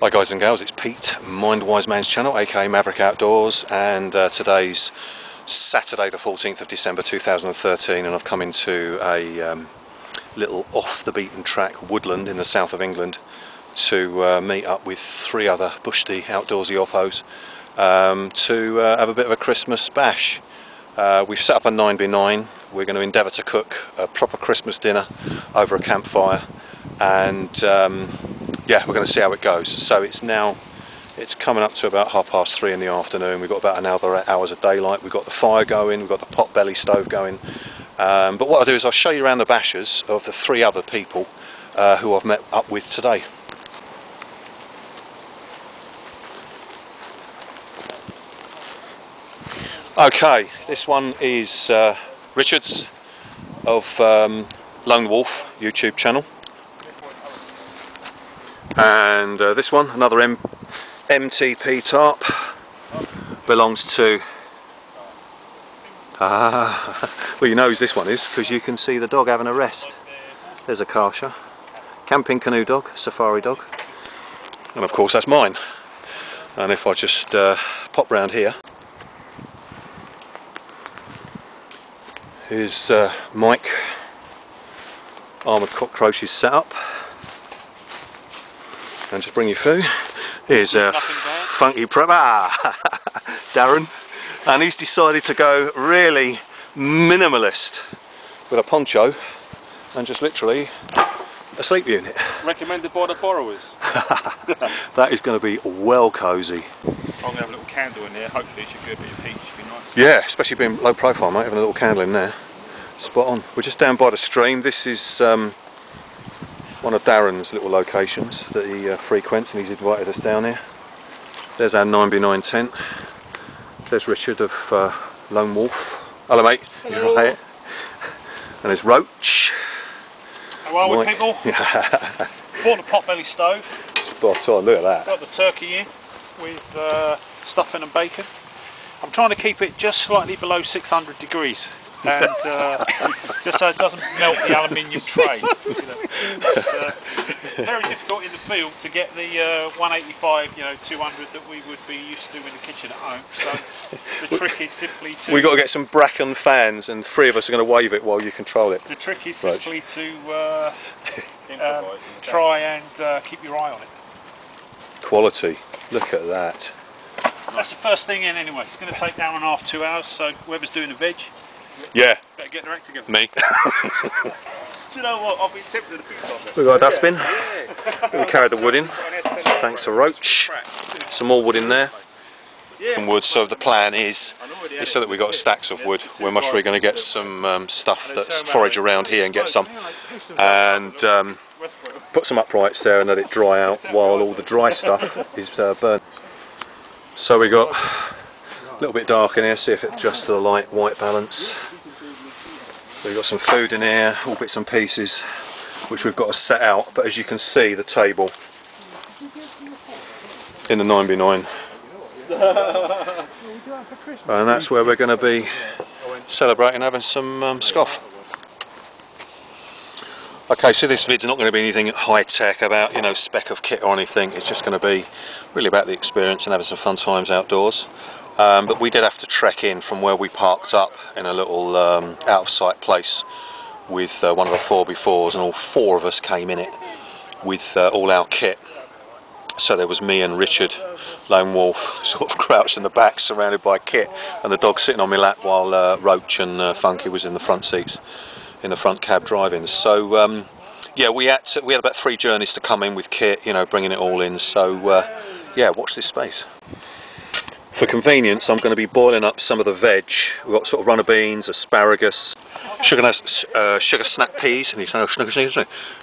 Hi guys and gals, it's Pete, Mindwiseman's channel, aka Maverick Outdoors, and today's Saturday the 14th of December 2013, and I've come into a little off the beaten track woodland in the south of England to meet up with three other bushty outdoorsy oppos to have a bit of a Christmas bash. We've set up a 9x9. We're going to endeavour to cook a proper Christmas dinner over a campfire, and yeah, we're going to see how it goes. So it's coming up to about 3:30 in the afternoon. We've got about another hours of daylight. We've got the fire going, we've got the pot belly stove going. But what I'll do is I'll show you around the bashas of the three other people who I've met up with today. Okay, this one is Richard's of Lone Wolf YouTube channel. And this one, another MTP tarp, belongs to, well, you know who this one is because you can see the dog having a rest. There's a Kasha, camping canoe dog, safari dog, and of course that's mine. And if I just pop round here, here's Mike, armoured cockroaches set up. And just bring you through. Here's a funky prep, Darren, and he's decided to go really minimalist with a poncho and just literally a sleep unit. Recommended by the borrowers. That is going to be well cosy. I'm going to have a little candle in there. Hopefully it should be a bit of heat. Should be nice. Yeah, especially being low profile, mate. Having a little candle in there, spot on. We're just down by the stream. This is one of Darren's little locations that he frequents, and he's invited us down here. There's our 9x9 tent. There's Richard of Lone Wolf. Hello mate. Hello. Right. And there's Roach. How are we, people? Bought the potbelly stove. Spot on, look at that. Got the turkey in with stuffing and bacon. I'm trying to keep it just slightly below 600 degrees. And just so it doesn't melt the aluminium tray. It's very difficult in the field to get the 185, 200 that we would be used to in the kitchen at home. So the trick is simply to... We've got to get some Bracken fans, and three of us are going to wave it while you control it. The trick is simply to try and keep your eye on it. Quality, look at that. That's the first thing in anyway. It's going to take 1.5 hours, 2 hours, so whoever's doing the veg, yeah, better get their act together. Me. Do you know what? I've been tempted to put something. We've got a dustbin. We carried the wood in. Thanks to Roach. Some more wood in there. And wood. So the plan is so that we've got stacks of wood. We're most probably going to get some stuff that's forage around here and get some, and put some uprights there and let it dry out while all the dry stuff is burnt. So we got a little bit dark in here, see if it adjusts to the light white balance. We've got some food in here, all bits and pieces, which we've got to set out, but as you can see, the table in the 9x9. And that's where we're going to be celebrating having some scoff. Okay, so this vid's not going to be anything high tech about, spec of kit or anything. It's just going to be really about the experience and having some fun times outdoors. But we did have to trek in from where we parked up in a little out of sight place with one of the 4x4s, and all four of us came in it with all our kit. So there was me and Richard, Lone Wolf, sort of crouched in the back surrounded by kit, and the dog sitting on my lap while Roach and Funky was in the front seats, in the front cab driving. So yeah, we had about 3 journeys to come in with kit, bringing it all in. So yeah, watch this space. For convenience, I'm going to be boiling up some of the veg. We've got sort of runner beans, asparagus, sugar snap peas,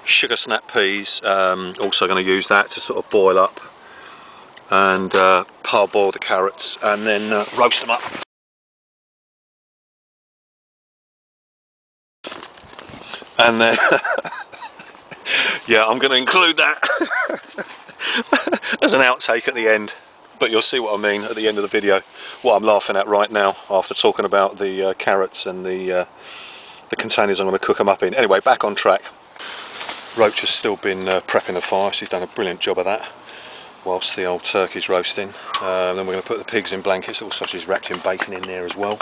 sugar snap peas. Also going to use that to sort of boil up and parboil the carrots and then roast them up. And then, yeah, I'm going to include that as an outtake at the end. But you'll see what I mean at the end of the video, what I'm laughing at right now after talking about the carrots and the containers I'm going to cook them up in. Anyway, back on track. Roach has still been prepping the fire. She's done a brilliant job of that. whilst the old turkey's roasting. Then we're going to put the pigs in blankets, little sausages wrapped in bacon in there as well.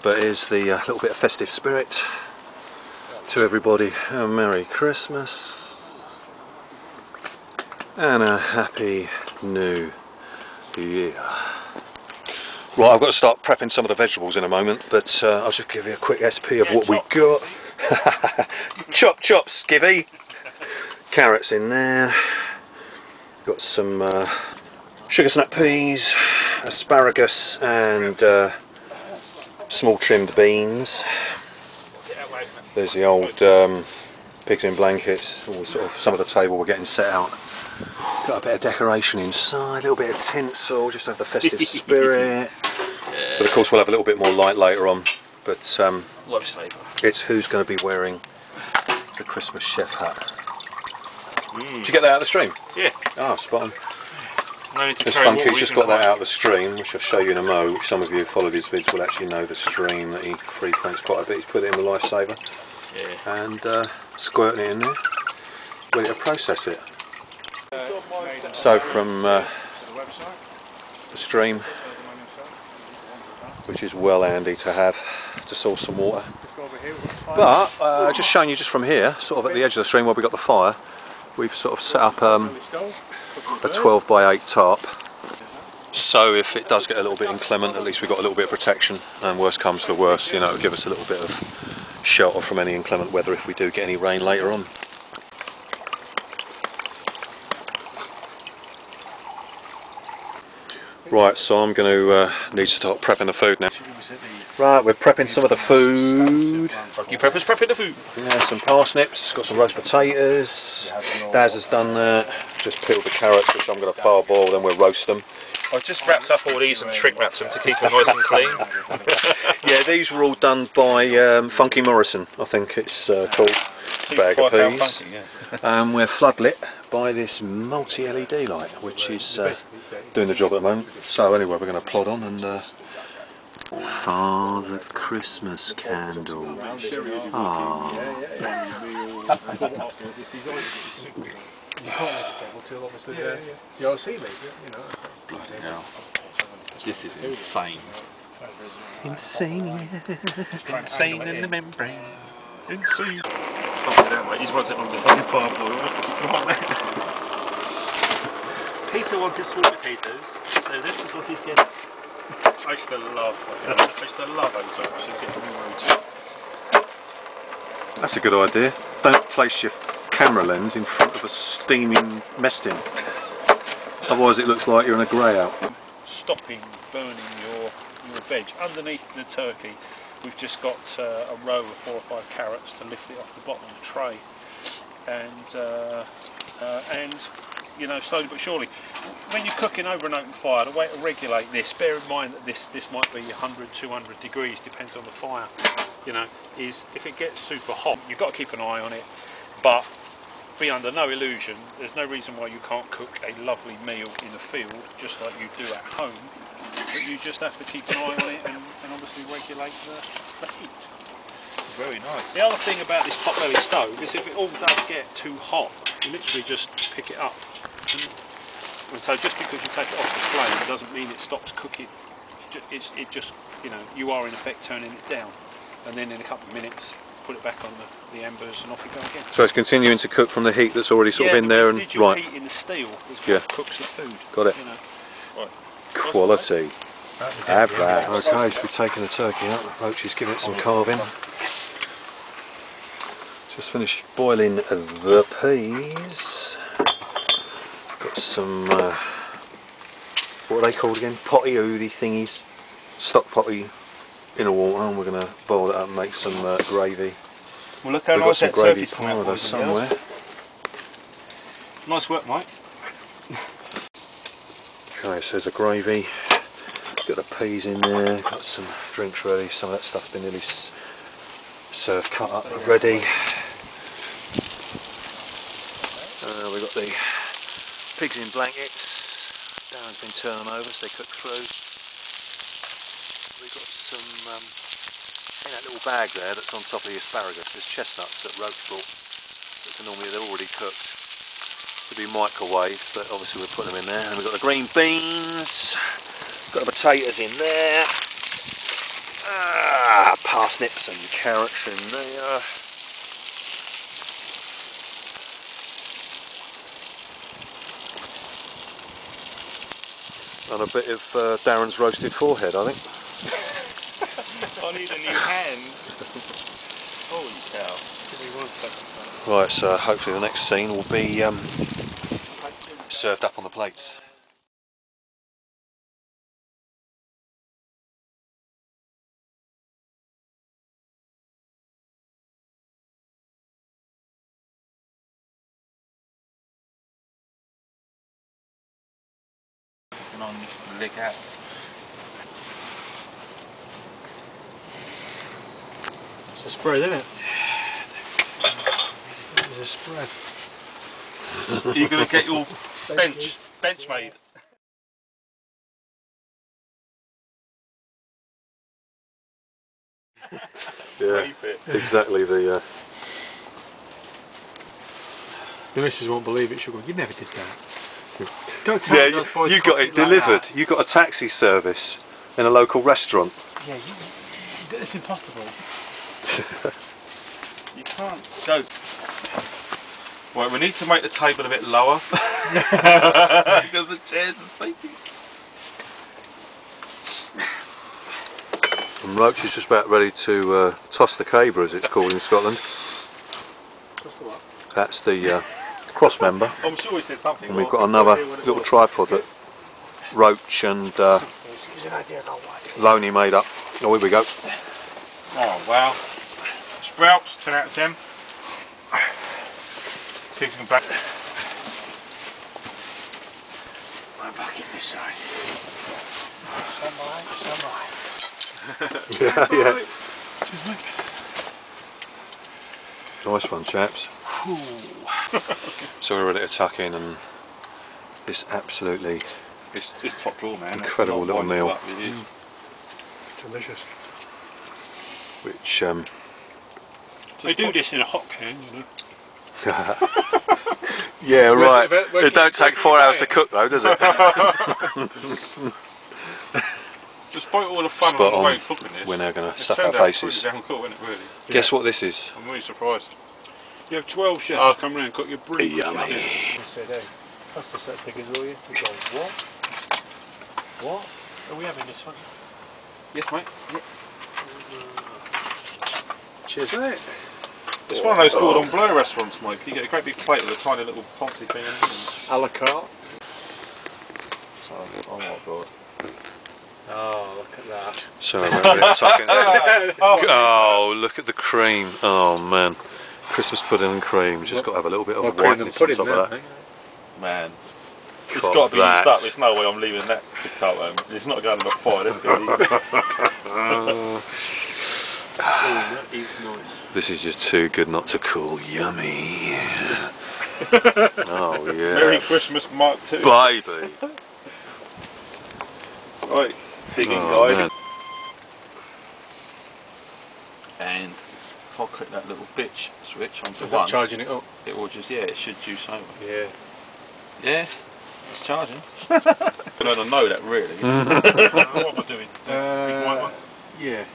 But here's the little bit of festive spirit to everybody. A Merry Christmas and a Happy New Year. Right, I've got to start prepping some of the vegetables in a moment, but I'll just give you a quick SP of what we got. Chop chop skivvy. Carrots in there. Got some sugar snap peas, asparagus and small trimmed beans. There's the old pigs in blankets. All sort of some of the table we're getting set out. Got a bit of decoration inside, a little bit of tinsel, just to have the festive spirit. But of course we'll have a little bit more light later on. But it's who's going to be wearing the Christmas chef hat. Did you get that out of the stream? Yeah. Oh, spot on. It's Funky's just got that out of the stream, which I'll show you in a mo. Which some of you who followed his vids will actually know the stream that he frequents quite a bit. He's put it in the Lifesaver and squirting it in there, ready to process it. So from the stream, which is well handy to have to source some water. But just showing you just from here, sort of at the edge of the stream where we got the fire, we've sort of set up a 12 by 8 tarp. So if it does get a little bit inclement, at least we've got a little bit of protection, and worst comes to worst, you know, it'll give us a little bit of shelter from any inclement weather if we do get any rain later on. Right, so I'm going to need to start prepping the food now. Right, we're prepping some of the food. Funky Prepper's prepping the food. Yeah, some parsnips, got some roast potatoes. Daz has done that. Just peeled the carrots, which I'm going to parboil, then we'll roast them. I've just wrapped up all these and shrink wrapped them to keep them nice and clean. Yeah, these were all done by Funky Morrison, I think it's called. Bag of peas. We're floodlit by this multi-LED light, which is doing the job at the moment. So anyway, we're going to plod on and Father Christmas candle. Ah. Bloody hell. This is insane. Insane. Insane in the membrane. Insane. He's right on the fucking parboil. Peter wanted small potatoes, so this is what he's getting. I used to love Oto. That's a good idea. Don't place your camera lens in front of a steaming mess tin. Otherwise it looks like you're in a grey out. Stopping burning your veg. Underneath the turkey we've just got a row of 4 or 5 carrots to lift it off the bottom of the tray, and you know, slowly but surely, when you're cooking over an open fire, the way to regulate this, bear in mind that this might be 100, 200 degrees, depends on the fire, you know, is if it gets super hot, you've got to keep an eye on it, but be under no illusion, there's no reason why you can't cook a lovely meal in the field, just like you do at home, but you just have to keep an eye on it and obviously regulate the heat. Very nice. The other thing about this potbelly stove is if it all does get too hot, you literally just pick it up. And so just because you take it off the flame doesn't mean it stops cooking. It just, you know, you are in effect turning it down. And then in a couple of minutes, put it back on the embers and off you go again. So it's continuing to cook from the heat that's already sort of in there, and right. Heat in the steel is what cooks the food. Got it. You know. Right. Quality. Have that. Okay, so we're taking the turkey out. Roachy's giving it some carving. Just finished boiling the peas. Got some, what are they called again? Potty oodie thingies. Stock potty in the water, and we're going to boil it up and make some gravy. Well, look how We've nice got some that gravy turkey's come out powder somewhere. Nice work, Mike. Okay, so there's a gravy. Got the peas in there. Got some drinks ready. Some of that stuff's been nearly served, cut up, ready. We've got the pigs in blankets. Darren's been turning over so they cook through. We've got some, in that little bag there that's on top of the asparagus, there's chestnuts that Roach brought. Normally they're already cooked. to be microwaved, but obviously we're putting them in there. And we've got the green beans, got the potatoes in there, parsnips and carrots in there. And a bit of Darren's roasted forehead, I think. I need a new hand. Holy cow. Give me 1 second. Right, so hopefully the next scene will be served up on the plates. On the leg out. It's a spread, isn't it? It's a spread. Are you going to get your bench made? Yeah, exactly the... The missus won't believe it. She'll go, "You never did that." Don't tell me those boys you got it delivered. You got a taxi service in a local restaurant. Yeah, it's impossible. You can't go. Right, we need to make the table a bit lower because the chairs are sinking. And Roach is just about ready to toss the caber, as it's called in Scotland. What's the what? That's the cross member. I'm sure he said something. And we've got another little tripod that Roach and Loney made up. Oh, here we go. Oh wow. Sprouts, 10 out of 10. Kicking them back. My bucket this side. Yeah. Nice one, chaps. So we're ready to tuck in, and this absolutely It's top drawer, man. incredible little meal. Delicious. Which They do this in a hot can, you know. yeah, right. It don't take 4 hours to cook though, does it? Despite all the fun Spot on the on. way of cooking this, We're now going to it's stuff turned our out faces. pretty damn cool, isn't it, really? Guess what this is? I'm really surprised. You have 12 chefs come around and cook your brilliant. Yummy. I said, hey, that's the set figures, will you? We go, what? What? Are we having this one? Yes, mate. Cheers, mate. It's one of those cordon bleu restaurants, Mike. You get a great big plate with a tiny little fancy thing in it. A la carte. Oh my god. Oh, look at that. So we're ready to tuck in. Oh, look at the cream. Oh man. Christmas pudding and cream. Just got to have a little bit of whiteness on top of that. Man. It's Got got to be used that. up. There's no way I'm leaving that to cut home. It's not going to the fire, is it? That is nice. This is just too good not to call. Yummy. Oh yeah. Merry Christmas, Mark II. Baby. Right, pigging Oh, guide. man. And if I click that little bitch switch onto Is that one, charging it up? it will just, it should juice over. Yeah. Yeah, it's charging. I don't know that really. What am I doing? Big white one? Yeah.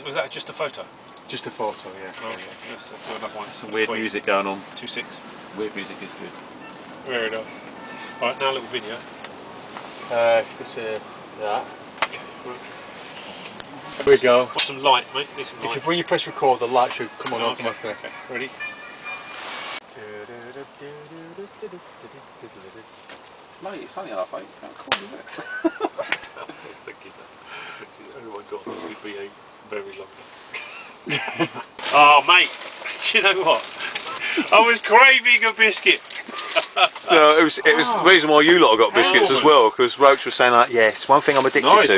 Was that just a photo? Just a photo, yeah. Oh, okay. Let's do another one. Some weird music going on. 2.6. Weird music is good. Very nice. Alright, now a little video. Go to that. Okay. Here we go. Got some light, mate. Need some light. When you press record, the light should come on automatically. Okay. Ready? Mate, it's only half 8. How cool is it? I was thinking that. Oh my god, this could be a very long day. Oh mate, do you know what? I was craving a biscuit. No, it was the reason why you lot got biscuits as well, because Roach was saying like, yes, one thing I'm addicted to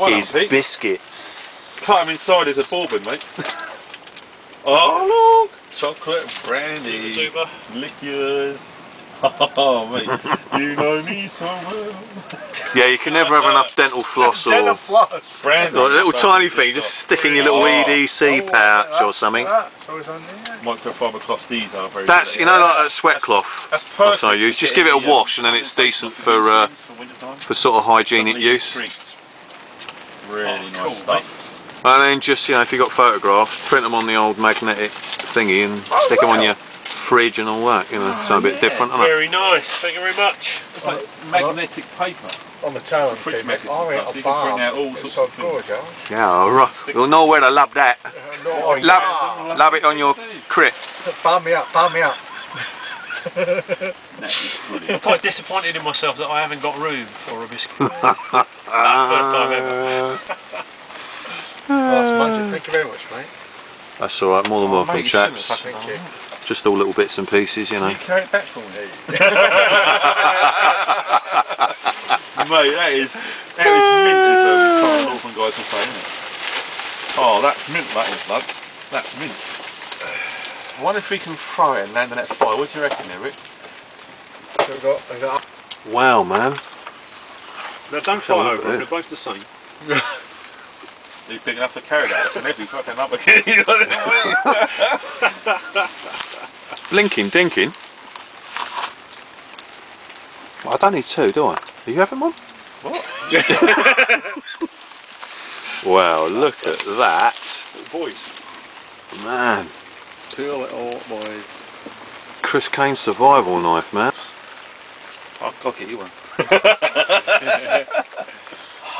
is biscuits. Cut them inside as a bourbon, mate. Oh look! Chocolate and brandy, liqueurs. Oh mate, you know me so well. Yeah, you can never have enough dental floss or Dental floss. Brand a little tiny thing, just stick in your little EDC pouch or something. That's always on there. Microfiber cloths, these are very That's, good. you know, like a sweat cloth. That's That's perfect. what I use. Just give it a wash and then it's decent for sort of hygienic use. Really nice stuff. And then just, you know, if you've got photographs, print them on the old magnetic thingy and stick them on your fridge and all that, you know, so a bit different, isn't it? Very nice, thank you very much. It's like magnetic paper. On the town, Fridge magnets and stuff, so you can print out all sorts of things. Yeah, alright. We'll know where to lab that. Lab it on your crit. Palm me up, palm me up. Brilliant. I'm quite disappointed in myself that I haven't got room for a biscuit. First time ever. That's magic. Thank you very much, mate. That's alright, more than welcome, mate, chaps. Thank you. Just all little bits and pieces, you know. You carry it back for me. Mate, that is mint, as some northern guys will say, isn't it? Oh, that's mint, that is, lad. That's mint. I wonder if we can throw it and land on that fire. What do you reckon there, Rick? So we've got Wow, man. no, don't fight over them, they're both the same. You're big enough to carry that, so maybe fucking up again. You know what I mean? Blinking, dinking. I don't need two, do I? Are you having one? What? Wow, look at that. Boys. Man. Two little boys. Chris Kane survival knife, man. I'll get you one.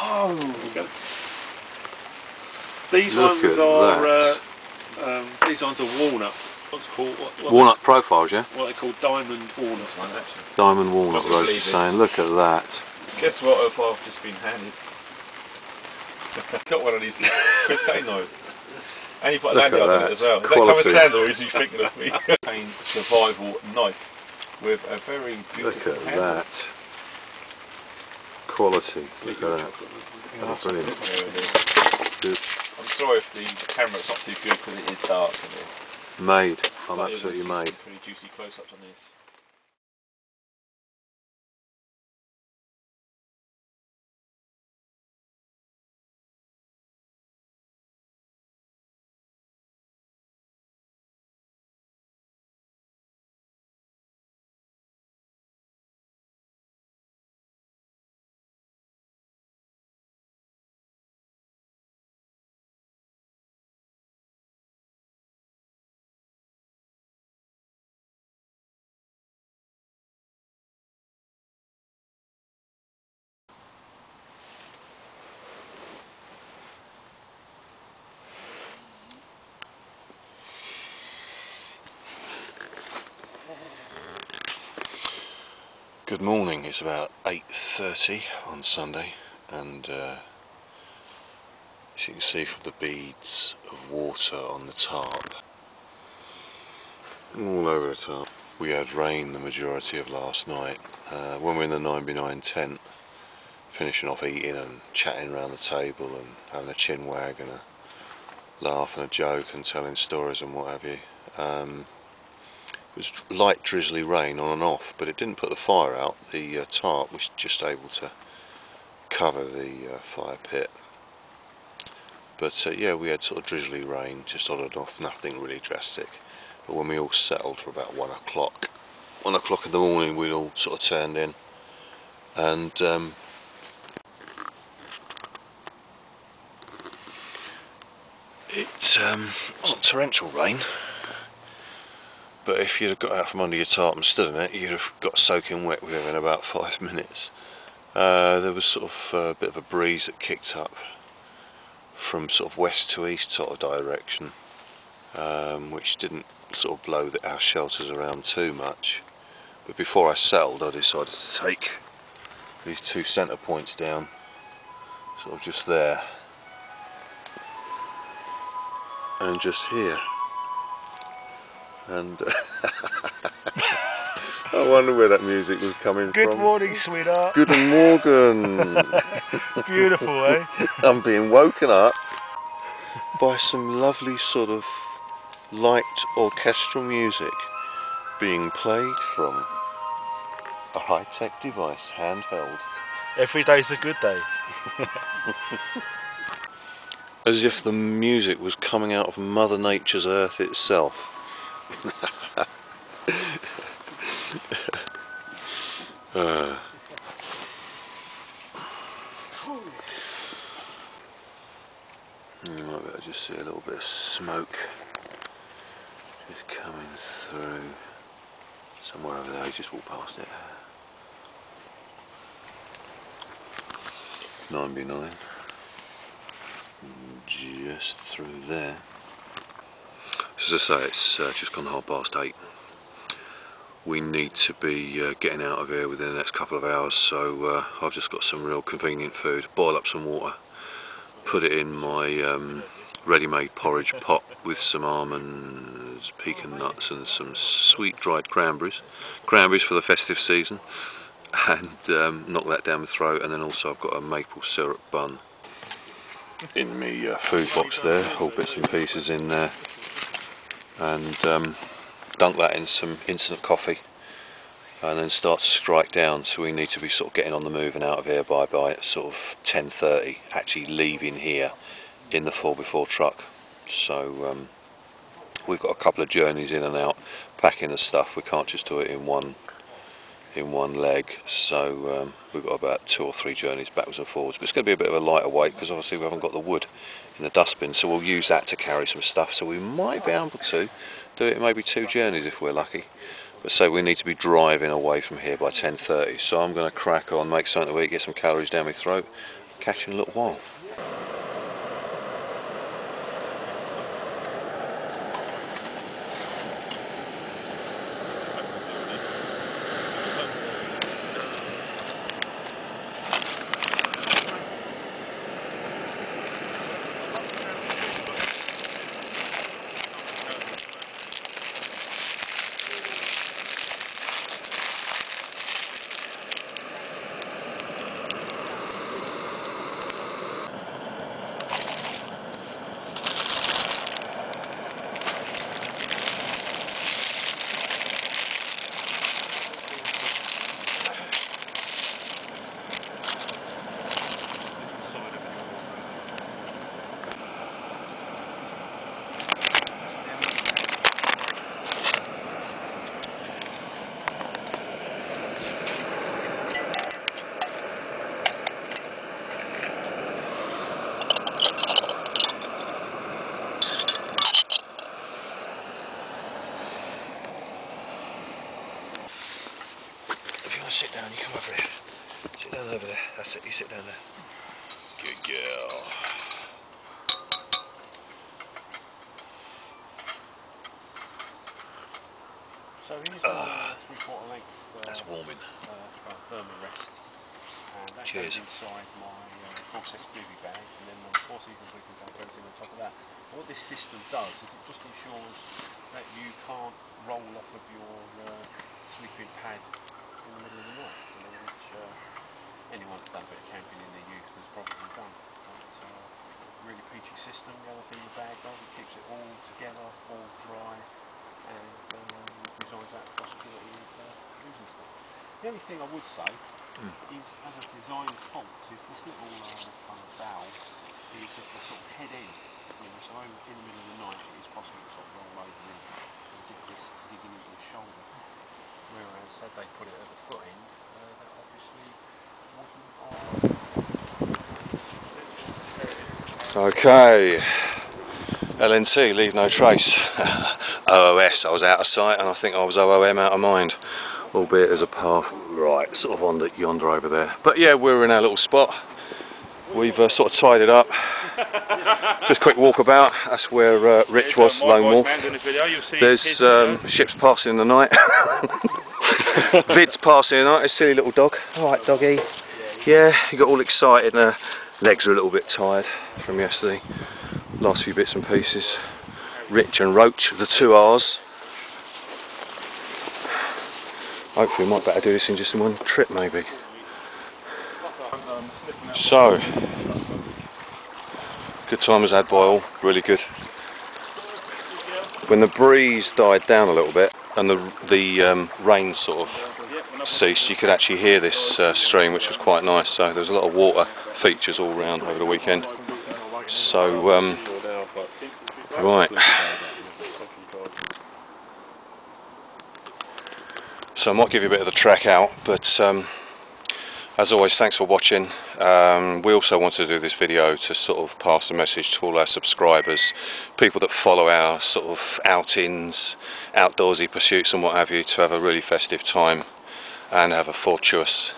Oh. These Look ones at are these ones are walnut. What's it called? What Walnut profiles, yeah? What they call diamond walnut one actually. Diamond walnut, Probably Rose is saying. Look at that. Guess what if I've just been handed? Got one of these Chris Kane knives. And you put a Look lanyard at on that. it as well. Is Quality. that common standard or is he thinking of me? Kane survival knife with a very beautiful Look at handle. that. Quality. Look at that. Oh, brilliant. Good. I'm sorry if the camera's not too good because it is dark in here. Made. I'm But you're gonna absolutely see made. some pretty juicy close-ups on this. Good morning. It's about 8:30 on Sunday, and as you can see from the beads of water on the tarp, all over the tarp. We had rain the majority of last night. When we were in the 9x9 tent, finishing off eating and chatting around the table and having a chin wag and a laugh and a joke and telling stories and what have you. It was light drizzly rain on and off, but it didn't put the fire out. The tarp was just able to cover the fire pit. But yeah, we had sort of drizzly rain, just on and off, nothing really drastic. But when we all settled for about 1 o'clock in the morning, we all sort of turned in, and it wasn't torrential rain. But if you'd have got out from under your tarp and stood in it, you'd have got soaking wet within about 5 minutes. There was sort of a bit of a breeze that kicked up from sort of west to east sort of direction, which didn't sort of blow our shelters around too much. But before I settled, I decided to take these 2 centre points down, sort of just there and just here. And I wonder where that music was coming from. Good morning, sweetheart. Good morning. Beautiful, eh? I'm being woken up by some lovely sort of light orchestral music being played from A high-tech device, handheld. Every day's a good day. As if the music was coming out of Mother Nature's earth itself. You might be able to just see a little bit of smoke just coming through. Somewhere over there, you just walk past it. 9B9. Just through there. As I say, it's just gone 8:30. We need to be getting out of here within the next couple of hours, so I've just got some real convenient food. Boil up some water, put it in my ready-made porridge pot with some almonds, pecan nuts and some sweet dried cranberries for the festive season, and knock that down my throat. And then also I've got a maple syrup bun in me food box there, all bits and pieces in there, and dunk that in some instant coffee and then start to strike down. So we need to be sort of getting on the move and out of here by sort of 10:30, actually leaving here in the 4x4 truck. So we've got a couple of journeys in and out packing the stuff. We can't just do it in one leg, so we've got about 2 or 3 journeys backwards and forwards, but it's going to be a bit of a lighter weight because obviously we haven't got the wood in the dustbin, so we'll use that to carry some stuff. So we might be able to do it in maybe 2 journeys if we're lucky, but so we need to be driving away from here by 10:30. So I'm going to crack on, make something to eat, get some calories down my throat, catch you in a little while. Sit down, you come over here. Sit down over there. That's it, you sit down there. Good girl. So here's the 3/4 length. That's warming. Thermal rest. And that Cheers. goes inside my festivity bag, and then the 4 seasons we can take everything on top of that. And what this system does is it just ensures that you can't roll off of your sleeping pad in the middle of the night, which anyone that's done a bit of camping in their youth has probably done. It's a really peachy system. The other thing the bag does, it keeps it all together, all dry, and resigns that possibility of losing stuff. The only thing I would say is, as a design fault, is this little kind of valve is at the sort of head end. So in the middle of the night, it is possible to sort of roll over in and get this digging into the shoulder. Whereas had they put it at the foot end, that obviously Okay, LNT, leave no trace. OOS, I was out of sight, and I think I was OOM out of mind, albeit there's a path right sort of on yonder over there. But yeah, we're in our little spot. We've sort of tied it up. Just a quick walkabout. That's where Rich was, Lone Wolf. There's ships passing in the night. Vid's passing in the night. A silly little dog. Alright, doggy. Yeah, he got all excited and her legs are a little bit tired from yesterday. Last few bits and pieces. Rich and Roach, the 2 R's. Hopefully we might better do this in just in one trip maybe. So, good time was had by all, really good. When the breeze died down a little bit and the rain sort of ceased, you could actually hear this stream, which was quite nice. So there was a lot of water features all around over the weekend. So right, so I might give you a bit of the trek out, but as always, thanks for watching. We also want to do this video to sort of pass a message to all our subscribers, people that follow our sort of outings, outdoorsy pursuits and what have you, to have a really festive time and have a fortuitous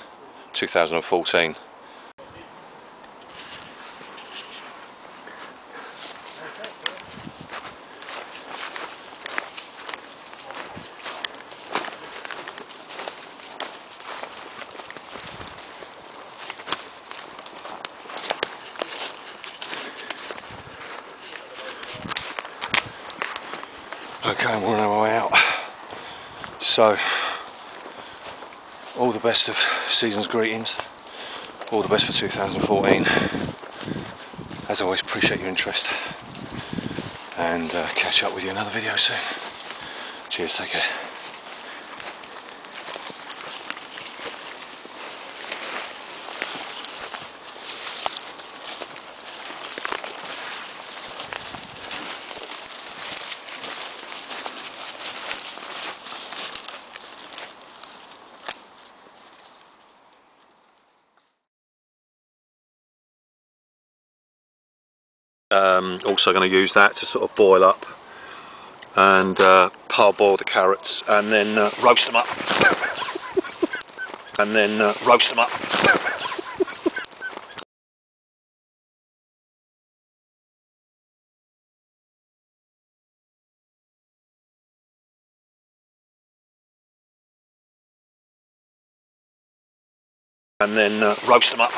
2014. Okay, we're on our way out. So, all the best of season's greetings. All the best for 2014. As always, appreciate your interest. And catch up with you in another video soon. Cheers, take care. Also going to use that to sort of boil up and parboil the carrots and then roast them up. And then roast them up. And then roast them up.